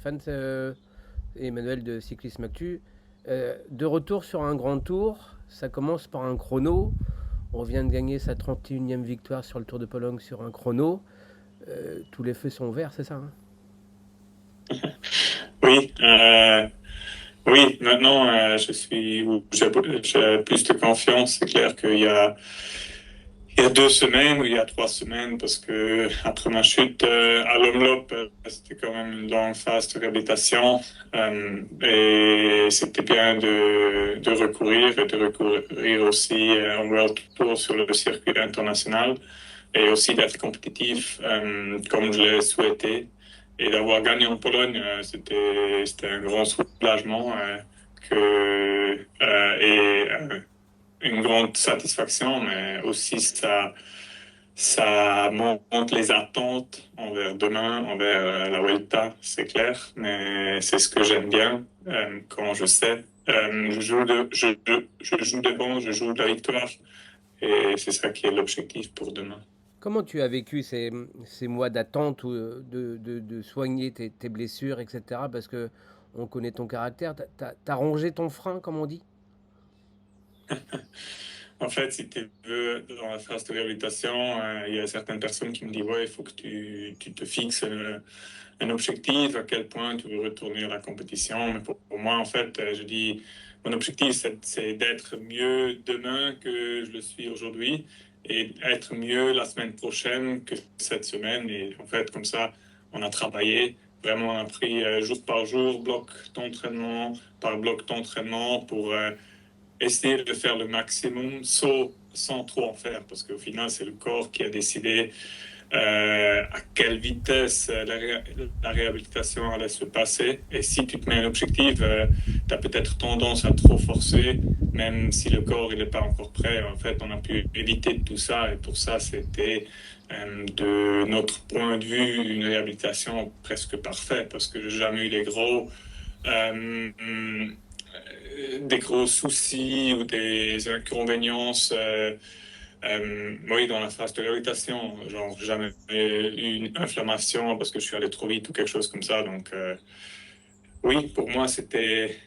Stéphane, Emmanuel de Cyclisme Actu. De retour sur un grand tour, ça commence par un chrono. On vient de gagner sa 31e victoire sur le Tour de Pologne sur un chrono. Tous les feux sont verts, c'est ça, hein? Oui, oui, maintenant j'ai plus de confiance. C'est clair il y a 2 semaines ou il y a 3 semaines, parce que après ma chute à l'Omloop, c'était quand même une longue phase de réhabilitation, et c'était bien de recourir et de recourir aussi en World Tour sur le circuit international et aussi d'être compétitif comme je l'ai souhaité. Et d'avoir gagné en Pologne, c'était un grand soulagement et une grande satisfaction, mais aussi ça monte les attentes envers demain, envers la Vuelta, c'est clair, mais c'est ce que j'aime bien quand je sais. Je joue devant, je joue de la victoire, et c'est ça qui est l'objectif pour demain. Comment tu as vécu ces mois d'attente ou de soigner tes blessures, etc. Parce que on connaît ton caractère. T'as rongé ton frein, comme on dit? En fait, si tu veux, dans la phase de réhabilitation, il y a certaines personnes qui me disent, ouais, il faut que tu te fixes un objectif, à quel point tu veux retourner à la compétition. Mais pour moi, en fait, je dis, mon objectif, c'est d'être mieux demain que je le suis aujourd'hui, et être mieux la semaine prochaine que cette semaine. Et en fait, comme ça, on a travaillé, vraiment, on a pris jour par jour, bloc d'entraînement par bloc d'entraînement pour essayer de faire le maximum sans trop en faire, parce qu'au final, c'est le corps qui a décidé à quelle vitesse la réhabilitation allait se passer. Et si tu te mets un objectif, tu as peut-être tendance à trop forcer, même si le corps il n'est pas encore prêt. En fait, on a pu éviter tout ça, et pour ça, c'était de notre point de vue une réhabilitation presque parfaite, parce que j'ai jamais eu des gros soucis ou des inconvéniences. Oui, dans la phase de réhabilitation, genre jamais eu une inflammation parce que je suis allé trop vite ou quelque chose comme ça. Donc, oui, pour moi, c'était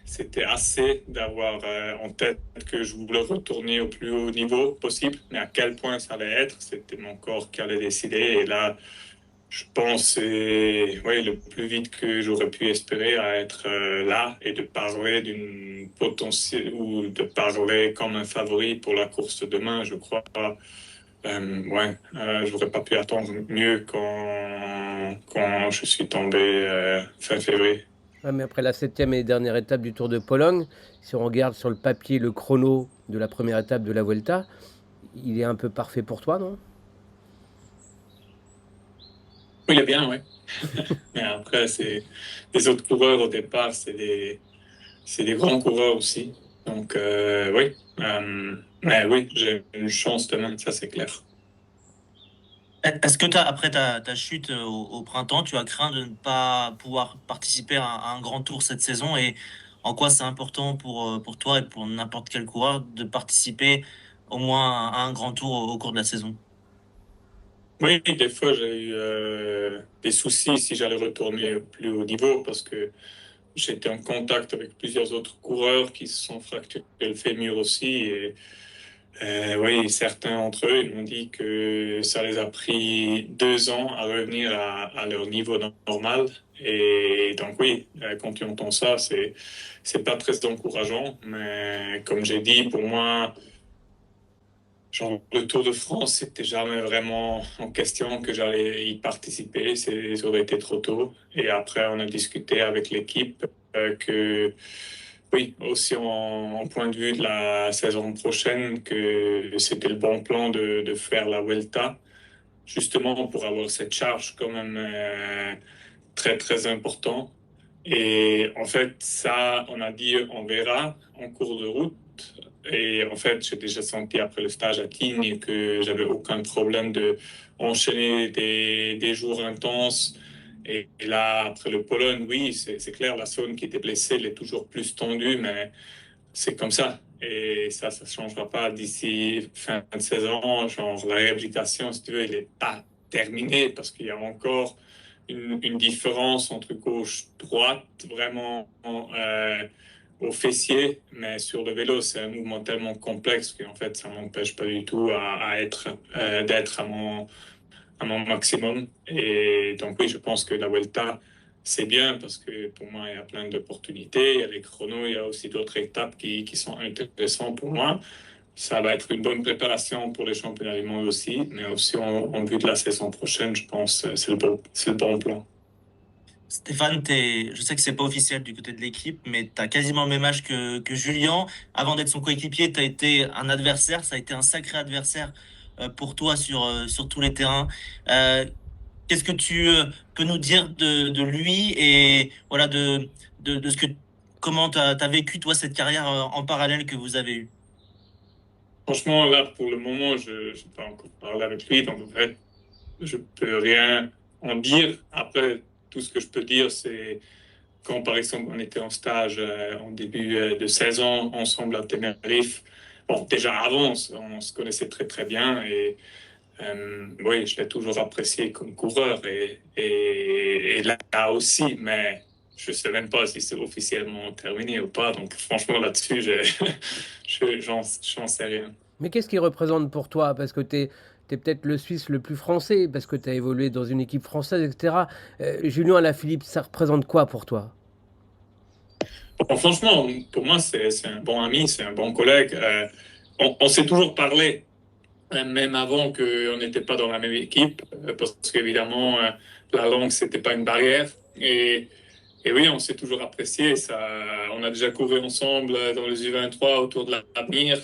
assez d'avoir en tête que je voulais retourner au plus haut niveau possible, mais à quel point ça allait être, c'était mon corps qui allait décider. Et là, je pense c'est ouais, le plus vite que j'aurais pu espérer à être là et de parler d'une potentielle ou de parler comme un favori pour la course de demain. Je crois ouais, j'aurais pas pu attendre mieux quand je suis tombé fin février. Ouais, mais après la septième et dernière étape du Tour de Pologne, si on regarde sur le papier le chrono de la première étape de la Vuelta, il est un peu parfait pour toi, non? Oui, il est bien, ouais. Mais après, les autres coureurs au départ, c'est des grands coureurs aussi. Donc, oui. Mais oui, j'ai une chance demain, ça c'est clair. Est-ce que après ta chute au printemps, tu as craint de ne pas pouvoir participer à un grand tour cette saison, et en quoi c'est important pour toi et pour n'importe quel coureur de participer au moins à un grand tour au cours de la saison? Oui, des fois j'ai eu des soucis si j'allais retourner au plus haut niveau, parce que j'étais en contact avec plusieurs autres coureurs qui se sont fracturés le fémur aussi. Et oui, certains d'entre eux ils m'ont dit que ça les a pris 2 ans à revenir à leur niveau normal. Et donc oui, quand tu entends ça, c'est pas très encourageant. Mais comme j'ai dit, pour moi, genre, le Tour de France, c'était jamais vraiment en question que j'allais y participer. Ça aurait été trop tôt. Et après, on a discuté avec l'équipe que, oui, aussi en point de vue de la saison prochaine, que c'était le bon plan de faire la Vuelta, justement pour avoir cette charge quand même très, très important. Et en fait, ça, on a dit, on verra en cours de route. Et en fait, j'ai déjà senti après le stage à Tignes que j'avais aucun problème de enchaîner des jours intenses. Et là, après le Pologne, oui, c'est clair, la zone qui était blessée, elle est toujours plus tendue, mais c'est comme ça. Et ça changera pas d'ici fin de saison. Genre, la réhabilitation, si tu veux, elle n'est pas terminée, parce qu'il y a encore une différence entre gauche-droite, vraiment au fessier, mais sur le vélo, c'est un mouvement tellement complexe qu'en fait, ça m'empêche pas du tout d'être à mon maximum. Et donc oui, je pense que la Vuelta, c'est bien parce que pour moi, il y a plein d'opportunités. Il y a les chronos, il y a aussi d'autres étapes qui sont intéressantes pour moi. Ça va être une bonne préparation pour les championnats du monde aussi, mais aussi en vue de la saison prochaine, je pense que c'est le bon plan. Stéphane, je sais que c'est pas officiel du côté de l'équipe, mais tu as quasiment le même âge que Julien. Avant d'être son coéquipier, tu as été un adversaire, ça a été un sacré adversaire pour toi sur tous les terrains. Euh, Qu'est-ce que tu peux nous dire de lui et voilà de ce que comment tu as vécu toi cette carrière en parallèle que vous avez eue? Franchement, là, pour le moment, je n'ai pas encore parlé avec lui, donc en fait, je peux rien en dire. Après, tout ce que je peux dire, c'est quand, par exemple, on était en stage en début de saison ensemble à Tenerife. Bon, déjà avant, on se connaissait très très bien et oui, je l'ai toujours apprécié comme coureur et là aussi, mais je sais même pas si c'est officiellement terminé ou pas. Donc franchement, là-dessus, j'en sais rien. Mais qu'est-ce qu'il représente pour toi? Parce que tu es peut-être le Suisse le plus français, parce que tu as évolué dans une équipe française, etc. Julien Alaphilippe, ça représente quoi pour toi? Bon, franchement, pour moi, c'est un bon ami, c'est un bon collègue. On s'est toujours parlé, même avant qu'on n'était pas dans la même équipe, parce qu'évidemment, la langue, c'était pas une barrière. Et oui, on s'est toujours apprécié. Ça, on a déjà couru ensemble dans les U23 autour de l'avenir.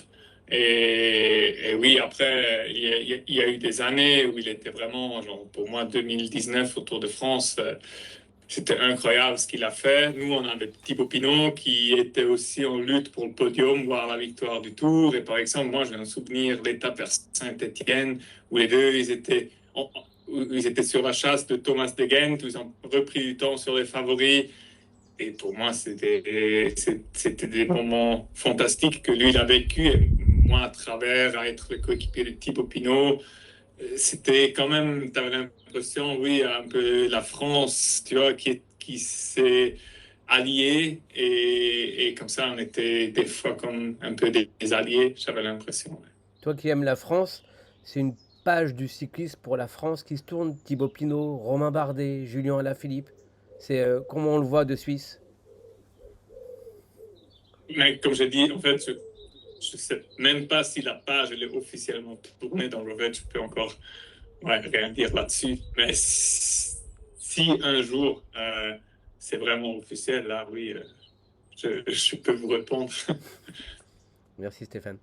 Et oui, après, il y a eu des années où il était vraiment, genre, pour moi, 2019 autour de France. C'était incroyable ce qu'il a fait. Nous, on avait Thibaut Pinot qui était aussi en lutte pour le podium, voire la victoire du Tour. Et par exemple, moi, j'ai un souvenir l'étape vers Saint-Étienne où les deux, où ils étaient sur la chasse de Thomas de Gent, où ils ont repris du temps sur les favoris. Et pour moi, c'était des moments fantastiques que lui, il a vécu. Et moi, à travers, à être le coéquipier de Thibaut Pinot, c'était quand même, tu avais l'impression, oui, un peu la France, tu vois, qui s'est alliée et comme ça, on était des fois comme un peu des alliés, j'avais l'impression. Toi qui aimes la France, c'est une page du cyclisme pour la France qui se tourne. Thibaut Pinot, Romain Bardet, Julien Alaphilippe. C'est comment on le voit de Suisse. Mais comme j'ai dit, en fait, je ne sais même pas si la page elle est officiellement tournée dans le fait, je peux encore rien dire là-dessus. Mais si un jour c'est vraiment officiel, là, oui, je peux vous répondre. Merci Stéphane.